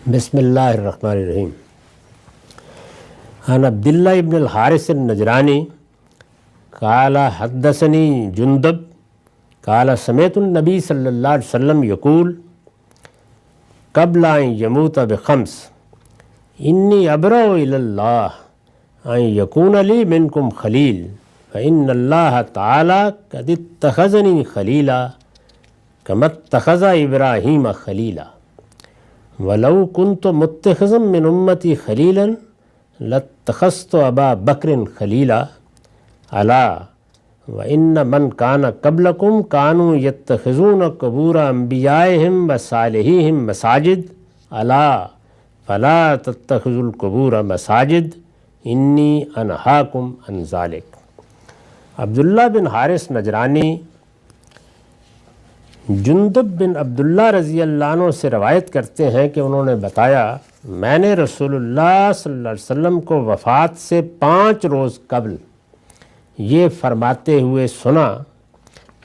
بسم اللہ الرحمن الرحیم۔ عن عبد اللہ ابن الحارث النجرانی قال حدثنی جندب قال سمعت النبی صلی اللہ علیہ وسلم یقول قبل ان یموت بخمس انی ابرأ الی اللہ ان یکون لی منکم خلیل فإن اللہ تعالی قد اتخذنی خلیلا کما اتخذ ابراہیم خلیلا ولو کنت متخذا من امتی خلیلا لاتخذت ابا بکر خلیلا الا وان من کان قبلکم کانوا یتخذون قبور انبیائہم و صالحیہم مساجد الا فلا تتخذوا القبور مساجد انی انہاکم عن ذلک۔ عبداللہ بن حارث نجرانی جندب بن عبداللہ رضی اللہ عنہ سے روایت کرتے ہیں کہ انہوں نے بتایا میں نے رسول اللہ صلی اللہ علیہ وسلم کو وفات سے 5 روز قبل یہ فرماتے ہوئے سنا۔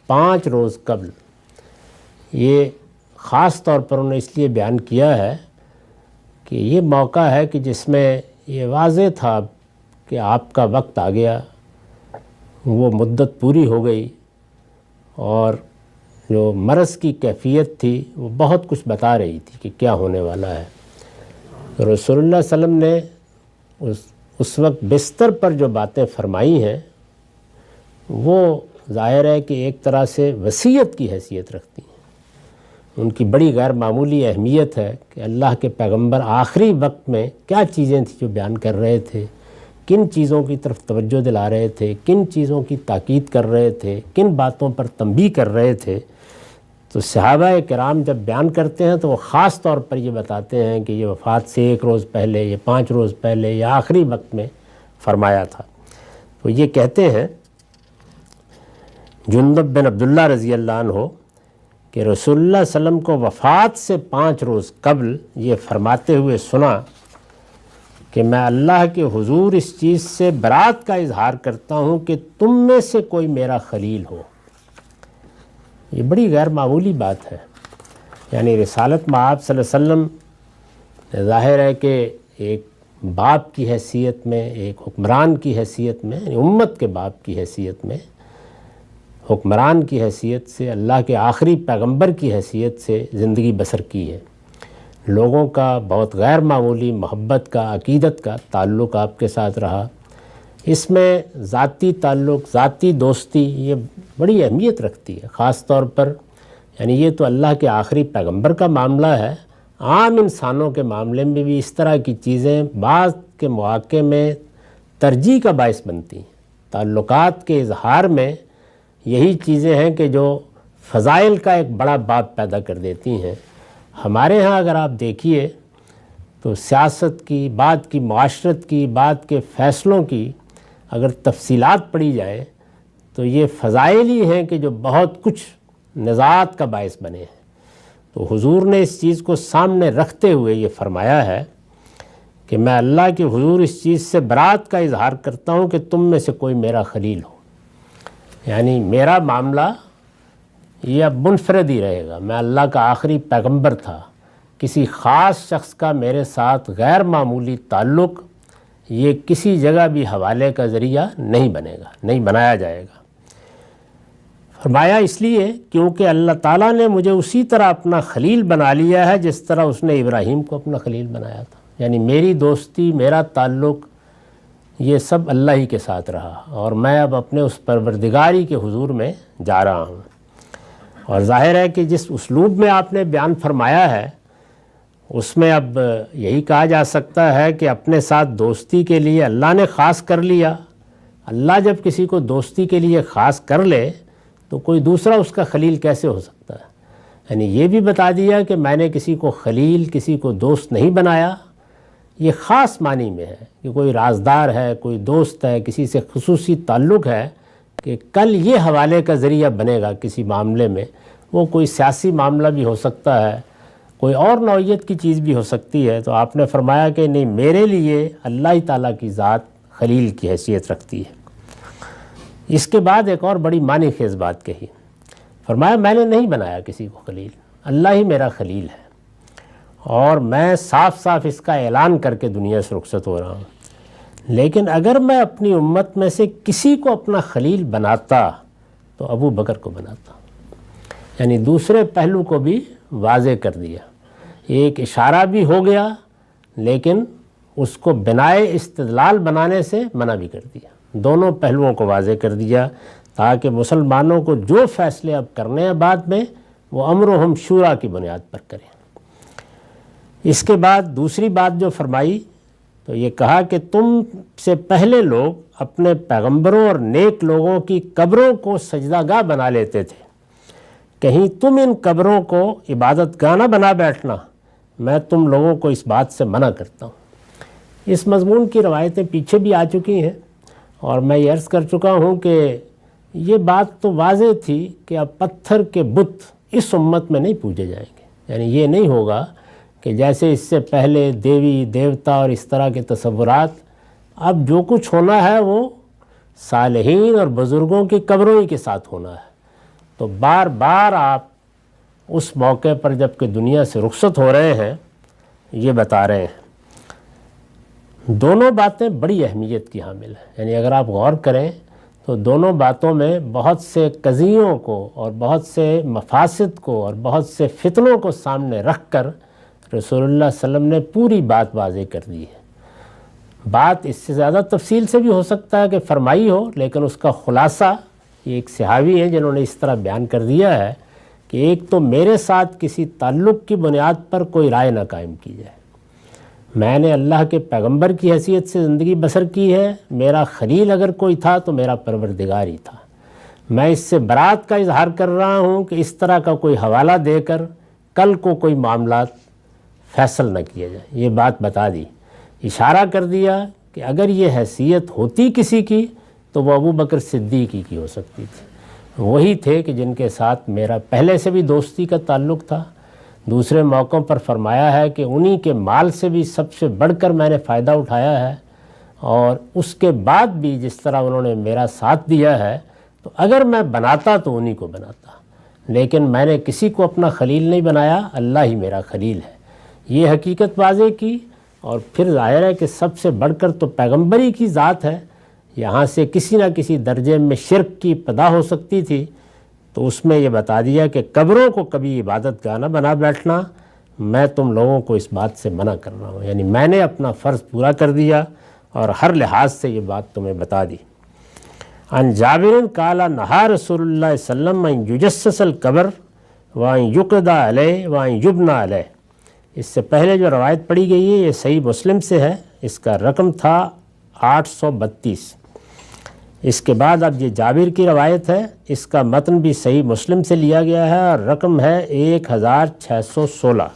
5 روز قبل، یہ خاص طور پر انہوں نے اس لیے بیان کیا ہے کہ یہ موقع ہے کہ جس میں یہ واضح تھا کہ آپ کا وقت آ گیا، وہ مدت پوری ہو گئی، اور جو مرض کی کیفیت تھی وہ بہت کچھ بتا رہی تھی کہ کیا ہونے والا ہے۔ تو رسول اللہ صلی اللہ علیہ وسلم نے اس وقت بستر پر جو باتیں فرمائی ہیں وہ ظاہر ہے کہ ایک طرح سے وصیت کی حیثیت رکھتی ہیں۔ ان کی بڑی غیر معمولی اہمیت ہے کہ اللہ کے پیغمبر آخری وقت میں کیا چیزیں تھیں جو بیان کر رہے تھے، کن چیزوں کی طرف توجہ دلا رہے تھے، کن چیزوں کی تاکید کر رہے تھے، کن باتوں پر تنبیہ کر رہے تھے۔ تو صحابہ کرام جب بیان کرتے ہیں تو وہ خاص طور پر یہ بتاتے ہیں کہ یہ وفات سے 1 روز پہلے، یہ 5 روز پہلے، یا آخری وقت میں فرمایا تھا۔ تو یہ کہتے ہیں جندب بن عبداللہ رضی اللہ عنہ کہ رسول اللہ صلی اللہ علیہ وسلم کو وفات سے 5 روز قبل یہ فرماتے ہوئے سنا کہ میں اللہ کے حضور اس چیز سے برات کا اظہار کرتا ہوں کہ تم میں سے کوئی میرا خلیل ہو۔ یہ بڑی غیر معمولی بات ہے، یعنی رسالت مآب صلی اللہ علیہ وسلم ظاہر ہے کہ ایک باپ کی حیثیت میں، ایک حکمران کی حیثیت میں، یعنی امت کے باپ کی حیثیت میں، حکمران کی حیثیت سے، اللہ کے آخری پیغمبر کی حیثیت سے زندگی بسر کی ہے۔ لوگوں کا بہت غیر معمولی محبت کا، عقیدت کا تعلق آپ کے ساتھ رہا۔ اس میں ذاتی تعلق، ذاتی دوستی یہ بڑی اہمیت رکھتی ہے، خاص طور پر یعنی یہ تو اللہ کے آخری پیغمبر کا معاملہ ہے، عام انسانوں کے معاملے میں بھی اس طرح کی چیزیں بعض کے مواقع میں ترجیح کا باعث بنتی ہیں۔ تعلقات کے اظہار میں یہی چیزیں ہیں کہ جو فضائل کا ایک بڑا باب پیدا کر دیتی ہیں۔ ہمارے ہاں اگر آپ دیکھیے تو سیاست کی، بات کی معاشرت کی، بات کے فیصلوں کی اگر تفصیلات پڑھی جائیں تو یہ فضائل ہی ہیں کہ جو بہت کچھ نزاعات کا باعث بنے ہیں۔ تو حضور نے اس چیز کو سامنے رکھتے ہوئے یہ فرمایا ہے کہ میں اللہ کے حضور اس چیز سے برات کا اظہار کرتا ہوں کہ تم میں سے کوئی میرا خلیل ہو، یعنی میرا معاملہ یہ اب منفرد ہی رہے گا۔ میں اللہ کا آخری پیغمبر تھا، کسی خاص شخص کا میرے ساتھ غیر معمولی تعلق یہ کسی جگہ بھی حوالے کا ذریعہ نہیں بنے گا، نہیں بنایا جائے گا۔ فرمایا اس لیے کیونکہ اللہ تعالیٰ نے مجھے اسی طرح اپنا خلیل بنا لیا ہے جس طرح اس نے ابراہیم کو اپنا خلیل بنایا تھا، یعنی میری دوستی، میرا تعلق یہ سب اللہ ہی کے ساتھ رہا، اور میں اب اپنے اس پروردگاری کے حضور میں جا رہا ہوں۔ اور ظاہر ہے کہ جس اسلوب میں آپ نے بیان فرمایا ہے اس میں اب یہی کہا جا سکتا ہے کہ اپنے ساتھ دوستی کے لیے اللہ نے خاص کر لیا۔ اللہ جب کسی کو دوستی کے لیے خاص کر لے تو کوئی دوسرا اس کا خلیل کیسے ہو سکتا ہے؟ یعنی یہ بھی بتا دیا کہ میں نے کسی کو خلیل، کسی کو دوست نہیں بنایا۔ یہ خاص معنی میں ہے کہ کوئی رازدار ہے، کوئی دوست ہے، کسی سے خصوصی تعلق ہے کہ کل یہ حوالے کا ذریعہ بنے گا کسی معاملے میں۔ وہ کوئی سیاسی معاملہ بھی ہو سکتا ہے، کوئی اور نوعیت کی چیز بھی ہو سکتی ہے۔ تو آپ نے فرمایا کہ نہیں، میرے لیے اللہ تعالیٰ کی ذات خلیل کی حیثیت رکھتی ہے۔ اس کے بعد ایک اور بڑی معنی خیز بات کہی، فرمایا میں نے نہیں بنایا کسی کو خلیل، اللہ ہی میرا خلیل ہے۔ اور میں صاف صاف اس کا اعلان کر کے دنیا سے رخصت ہو رہا ہوں، لیکن اگر میں اپنی امت میں سے کسی کو اپنا خلیل بناتا تو ابو بکر کو بناتا۔ یعنی دوسرے پہلو کو بھی واضح کر دیا، ایک اشارہ بھی ہو گیا لیکن اس کو بنائے استدلال بنانے سے منع بھی کر دیا، دونوں پہلوؤں کو واضح کر دیا تاکہ مسلمانوں کو جو فیصلے اب کرنے ہیں بعد میں وہ امرہم شورا کی بنیاد پر کریں۔ اس کے بعد دوسری بات جو فرمائی تو یہ کہا کہ تم سے پہلے لوگ اپنے پیغمبروں اور نیک لوگوں کی قبروں کو سجدہ گاہ بنا لیتے تھے، کہیں تم ان قبروں کو عبادت گاہ نہ بنا بیٹھنا، میں تم لوگوں کو اس بات سے منع کرتا ہوں۔ اس مضمون کی روایتیں پیچھے بھی آ چکی ہیں اور میں یہ عرض کر چکا ہوں کہ یہ بات تو واضح تھی کہ اب پتھر کے بت اس امت میں نہیں پوجے جائیں گے، یعنی یہ نہیں ہوگا کہ جیسے اس سے پہلے دیوی دیوتا اور اس طرح کے تصورات، اب جو کچھ ہونا ہے وہ صالحین اور بزرگوں کی قبروں ہی کے ساتھ ہونا ہے۔ تو بار بار آپ اس موقع پر جب کہ دنیا سے رخصت ہو رہے ہیں یہ بتا رہے ہیں۔ دونوں باتیں بڑی اہمیت کی حامل ہیں، یعنی اگر آپ غور کریں تو دونوں باتوں میں بہت سے قضیوں کو اور بہت سے مفاسد کو اور بہت سے فتنوں کو سامنے رکھ کر رسول اللہ صلی اللہ علیہ وسلم نے پوری بات واضح کر دی ہے۔ بات اس سے زیادہ تفصیل سے بھی ہو سکتا ہے کہ فرمائی ہو، لیکن اس کا خلاصہ یہ ایک صحابی ہیں جنہوں نے اس طرح بیان کر دیا ہے کہ ایک تو میرے ساتھ کسی تعلق کی بنیاد پر کوئی رائے نہ قائم کی جائے، میں نے اللہ کے پیغمبر کی حیثیت سے زندگی بسر کی ہے، میرا خلیل اگر کوئی تھا تو میرا پروردگار ہی تھا، میں اس سے برات کا اظہار کر رہا ہوں کہ اس طرح کا کوئی حوالہ دے کر کل کو کوئی معاملات فیصل نہ کیا جائے۔ یہ بات بتا دی، اشارہ کر دیا کہ اگر یہ حیثیت ہوتی کسی کی تو وہ ابو بکر صدیقی کی ہو سکتی تھی، وہی تھے کہ جن کے ساتھ میرا پہلے سے بھی دوستی کا تعلق تھا۔ دوسرے موقعوں پر فرمایا ہے کہ انہی کے مال سے بھی سب سے بڑھ کر میں نے فائدہ اٹھایا ہے، اور اس کے بعد بھی جس طرح انہوں نے میرا ساتھ دیا ہے تو اگر میں بناتا تو انہی کو بناتا، لیکن میں نے کسی کو اپنا خلیل نہیں بنایا، اللہ ہی میرا خلیل ہے۔ یہ حقیقت واضح کی، اور پھر ظاہر ہے کہ سب سے بڑھ کر تو پیغمبری کی ذات ہے، یہاں سے کسی نہ کسی درجے میں شرک کی ابتدا ہو سکتی تھی، تو اس میں یہ بتا دیا کہ قبروں کو کبھی عبادت گاہ نہ بنا بیٹھنا، میں تم لوگوں کو اس بات سے منع کر رہا ہوں، یعنی میں نے اپنا فرض پورا کر دیا اور ہر لحاظ سے یہ بات تمہیں بتا دی۔ عن جابر قال نہا رسول اللہ صلی اللہ علیہ وسلم ان یجسس القبر وان یقدا علیہ وان یبنى علیہ۔ اس سے پہلے جو روایت پڑھی گئی ہے یہ صحیح مسلم سے ہے، اس کا رقم تھا 832۔ اس کے بعد اب یہ جابر کی روایت ہے، اس کا متن بھی صحیح مسلم سے لیا گیا ہے اور رقم ہے 1616۔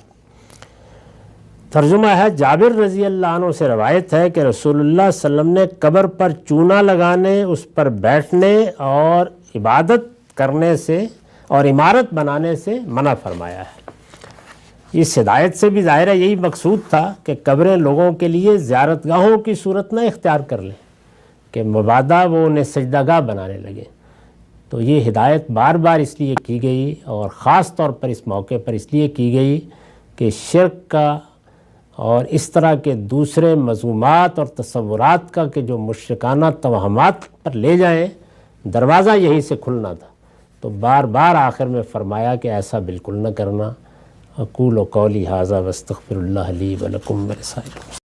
ترجمہ ہے، جابر رضی اللہ عنہ سے روایت ہے کہ رسول اللہ صلی اللہ علیہ وسلم نے قبر پر چونا لگانے، اس پر بیٹھنے اور عبادت کرنے سے اور عمارت بنانے سے منع فرمایا ہے۔ اس ہدایت سے بھی ظاہر ہے یہی مقصود تھا کہ قبریں لوگوں کے لیے زیارت گاہوں کی صورت نہ اختیار کر لیں کہ مبادا وہ انہیں سجدہ گاہ بنانے لگے۔ تو یہ ہدایت بار بار اس لیے کی گئی اور خاص طور پر اس موقع پر اس لیے کی گئی کہ شرک کا اور اس طرح کے دوسرے مذمومات اور تصورات کا کہ جو مشرکانہ توہمات پر لے جائیں، دروازہ یہیں سے کھلنا تھا۔ تو بار بار آخر میں فرمایا کہ ایسا بالکل نہ کرنا۔ اقول قولی ھذا واستغفر اللہ لی ولکم ولسائر